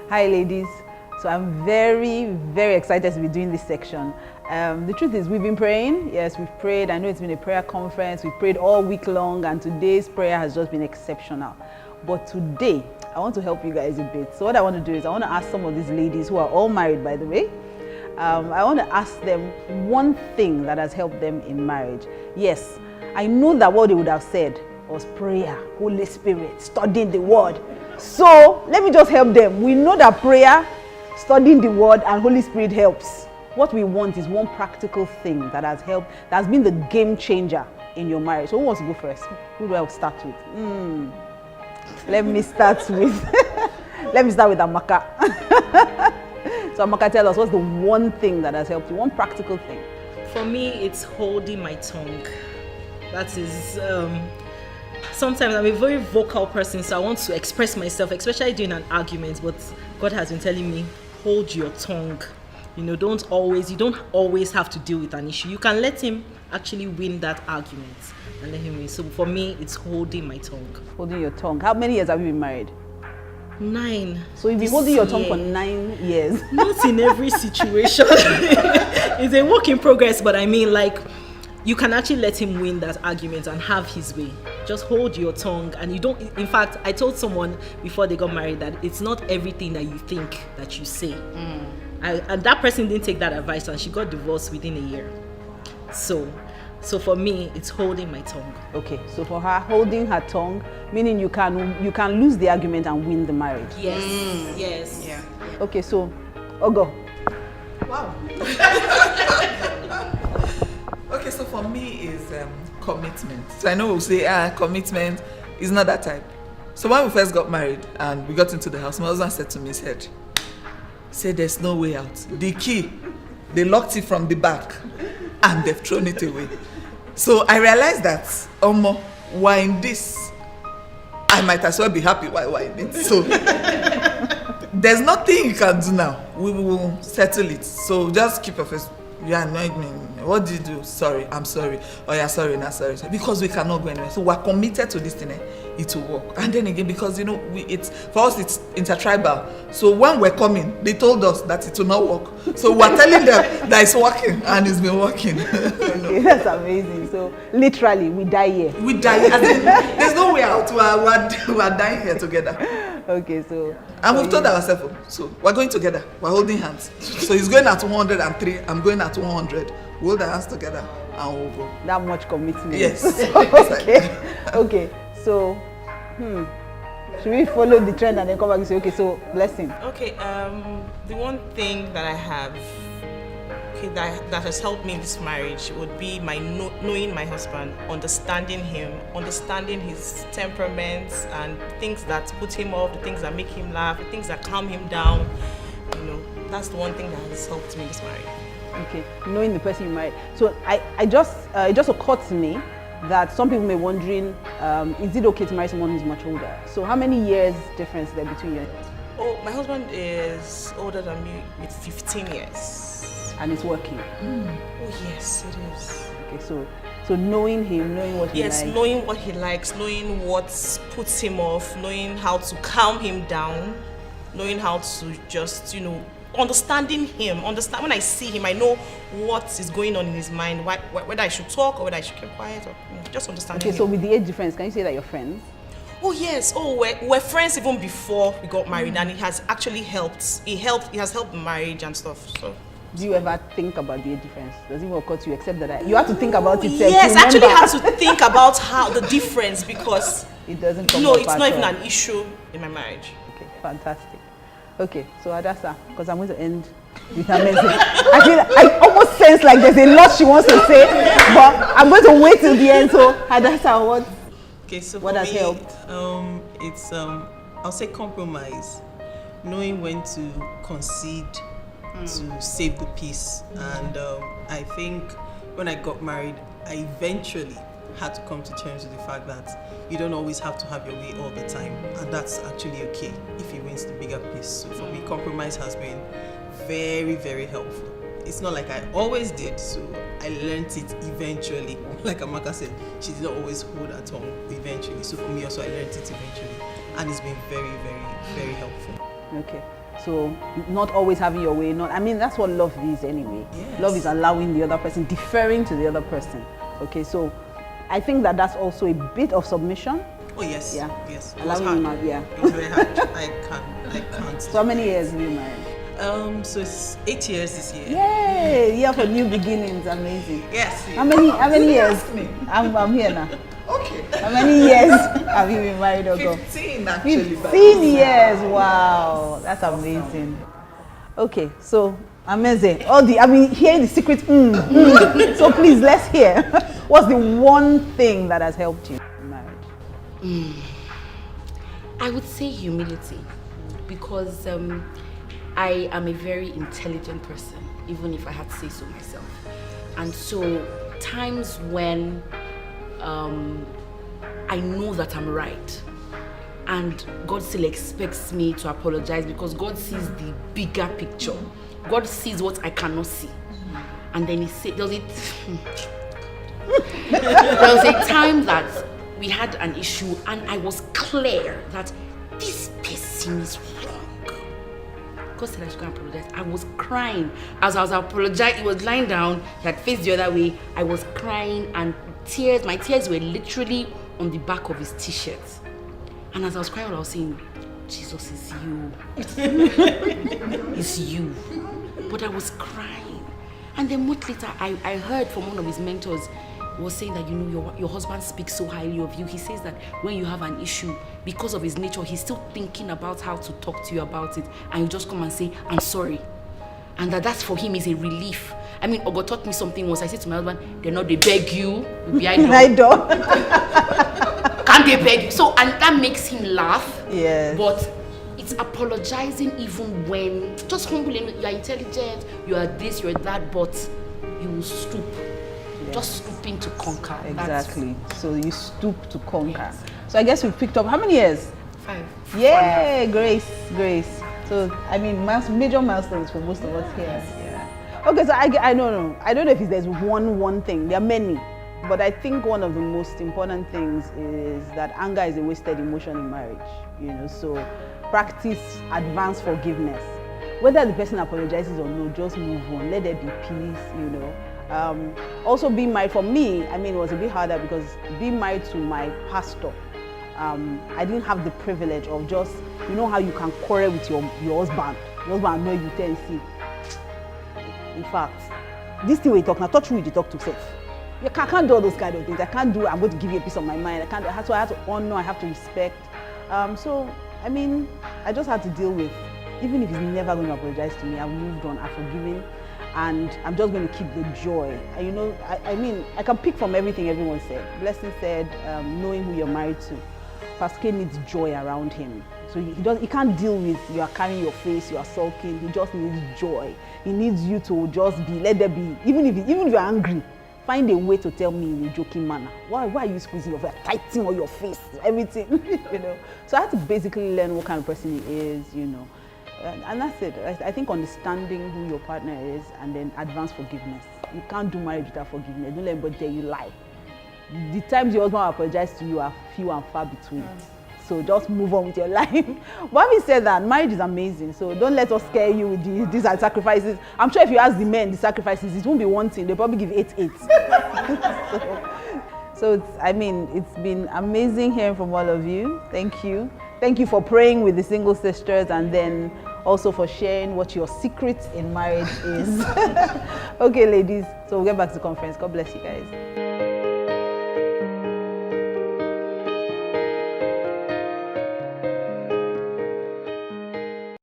Hi ladies. So I'm very, very excited to be doing this section. The truth is we've been praying. Yes, we've prayed. I know it's been a prayer conference. We've prayed all week long and today's prayer has just been exceptional. But today, I want to help you guys a bit. So what I want to do is I want to ask some of these ladies who are all married, by the way. I want to ask them one thing that has helped them in marriage. Yes, I know that what they would have said was prayer, Holy Spirit, studying the word. So let me just help them. We know that prayer, studying the word, and Holy Spirit helps. What we want is one practical thing that has helped, that has been the game changer in your marriage. So who wants to go first? Who do I start with? Let me start with Amaka. So Amaka, tell us, what's the one thing that has helped you? One practical thing. For me, it's holding my tongue. That is, sometimes I'm a very vocal person, so I want to express myself, especially during an argument, but God has been telling me, hold your tongue. You know, you don't always have to deal with an issue. You can let him actually win that argument and let him win. So for me, it's holding my tongue. Holding your tongue. How many years have you been married? 9. So you've been holding your tongue for 9 years. Not in every situation. It's a work in progress, but I mean, like, you can actually let him win that argument and have his way. Just hold your tongue, and you don't. In fact, I told someone before they got married that it's not everything that you think that you say. And that person didn't take that advice, and she got divorced within a year. So for me, it's holding my tongue. Okay, so for her, holding her tongue, meaning you can lose the argument and win the marriage. Yes. Yes. Yeah. Okay, so Ogo. Wow. Okay, so for me is commitment. So I know we'll say, commitment is not that type. So when we first got married and we got into the house, my husband said to me, he said, there's no way out. The key, they locked it from the back and they've thrown it away. So I realized that, why in this? I might as well be happy why in it. So there's nothing you can do now. We will settle it. So just keep your face. You annoyed me. What did you do? Sorry, I'm sorry. Oh yeah, sorry, not sorry. Because we cannot go anywhere. So we're committed to this thing. It will work. And then again, because it's for us, it's intertribal. So when we're coming, they told us that it will not work. So we're telling them that it's working, and it's been working. Okay, that's amazing. So literally, we die here. We die here. There's no way out. We're dying here together. Okay, so. And we've told ourselves, so we're going together. We're holding hands. So he's going at 103. I'm going at 100. We hold our hands together and we'll go. That much commitment. Yes. Okay. Okay. So, should we follow the trend and then come back and say, okay, so blessing? Okay, the one thing that I have, that has helped me in this marriage would be my knowing my husband, understanding him, understanding his temperaments and things that put him off, the things that make him laugh, the things that calm him down. You know, that's the one thing that has helped me in this marriage. Okay, knowing the person you married. So it just occurred to me that some people may be wondering, is it okay to marry someone who's much older? So how many years difference there between you? Oh, my husband is older than me with 15 years. And it's working? Oh yes, it is. Okay, so knowing him, knowing what he likes. Yes, knowing what he likes, knowing what puts him off, knowing how to calm him down, knowing how to just, understanding him. When I see him, I know what is going on in his mind, whether I should talk or whether I should keep quiet, or just understanding him. Okay, so with the age difference, can you say that you're friends? Oh yes. Oh, we're friends even before we got married, and it has actually helped. It has helped the marriage and stuff. So. Do you ever think about the age difference? Does it even occur to you, except that you have to think about it? Yes, I actually have to think about how the difference, because it doesn't come no, up it's at not even all. an issue in my marriage. Okay, fantastic. Okay, so Adasa, because I'm going to end with her message. I almost sense like there's a lot she wants to say, but I'm going to wait till the end. So Adasa, what has helped? It's I'll say compromise, knowing when to concede to save the peace. And I think when I got married, I eventually had to come to terms with the fact that you don't always have to have your way all the time, and that's actually okay if he wins the bigger piece. So for me, compromise has been very, very helpful. It's not like I always did, so I learned it eventually. Like Amaka said, she did not always hold her tongue eventually. So for me also, I learned it eventually, and it's been very, very, very helpful. Okay. So not always having your way, that's what love is anyway. Yes. Love is allowing the other person, deferring to the other person. Okay, so I think that's also a bit of submission. Oh yes. Yeah. Yes. It was Allowing hard. him, yeah. It was very hard. I can't. So how many years have you married? So it's 8 years this year. Yay! Year for new beginnings, amazing. Yes. How many years? Ask me. I'm here now. Okay. How many years have you been married, Ogo? 15 actually. 15 years, wow, that's amazing. Okay, so amazing. Hearing the secret, So please, let's hear. What's the one thing that has helped you in marriage? I would say humility, because I am a very intelligent person, even if I had to say so myself. And so times when I know that I'm right, and God still expects me to apologize because God sees the bigger picture. God sees what I cannot see. And then he said, there was a time that we had an issue and I was clear that this person is wrong. God said I should go and apologize. I was crying. As I was apologizing, he was lying down, he had faced the other way. I was crying and my tears were literally on the back of his t-shirt. And as I was crying, I was saying, Jesus, it's you. It's you. But I was crying. And then much later, I heard from one of his mentors, was saying that, your husband speaks so highly of you. He says that when you have an issue, because of his nature, he's still thinking about how to talk to you about it. And you just come and say, I'm sorry. And that's for him is a relief. Ogo taught me something once. I said to my husband, they beg you behind door. Can't they beg you? So, and that makes him laugh. Yes. But it's apologizing even when, just humbling, you are intelligent, you are this, you are that, but you will stoop. Yes. Just stooping to conquer. Exactly. So you stoop to conquer. Yes. So I guess we've picked up how many years? 5. Yay, Grace. So major milestones for most of us here. Yes. Yeah. Okay, so I don't know. I don't know if there's one thing. There are many. But I think one of the most important things is that anger is a wasted emotion in marriage. So practice advanced forgiveness. Whether the person apologizes or no, just move on. Let there be peace, Also being married, for me, it was a bit harder because being married to my pastor, I didn't have the privilege of just, how you can quarrel with your husband. Your husband know you tell you, see, in fact, this thing we talk, now touch who you talk to self. I can't do all those kind of things. I'm going to give you a piece of my mind. I have to honor, I have to respect. I just had to deal with, even if he's never going to apologize to me, I've moved on, I've forgiven, and I'm just going to keep the joy. And I can pick from everything everyone said. Blessing said, knowing who you're married to. Pastor K needs joy around him. So he can't deal with you are carrying your face, you are sulking. He just needs joy. He needs you to just be, let there be, even if you're angry, find a way to tell me in a joking manner. Why are you squeezing your face, tightening on your face, everything, So I had to basically learn what kind of person he is, and that's it. I think understanding who your partner is and then advance forgiveness. You can't do marriage without forgiveness. Don't let anybody tell you lie. The times your husband apologizes to you are few and far between. So just move on with your life. But having said that, marriage is amazing. So don't let us scare you with these sacrifices. I'm sure if you ask the men the sacrifices, it won't be one thing. They'll probably give 8. So it's been amazing hearing from all of you. Thank you. Thank you for praying with the single sisters and then also for sharing what your secret in marriage is. Okay, ladies. So we'll get back to the conference. God bless you guys.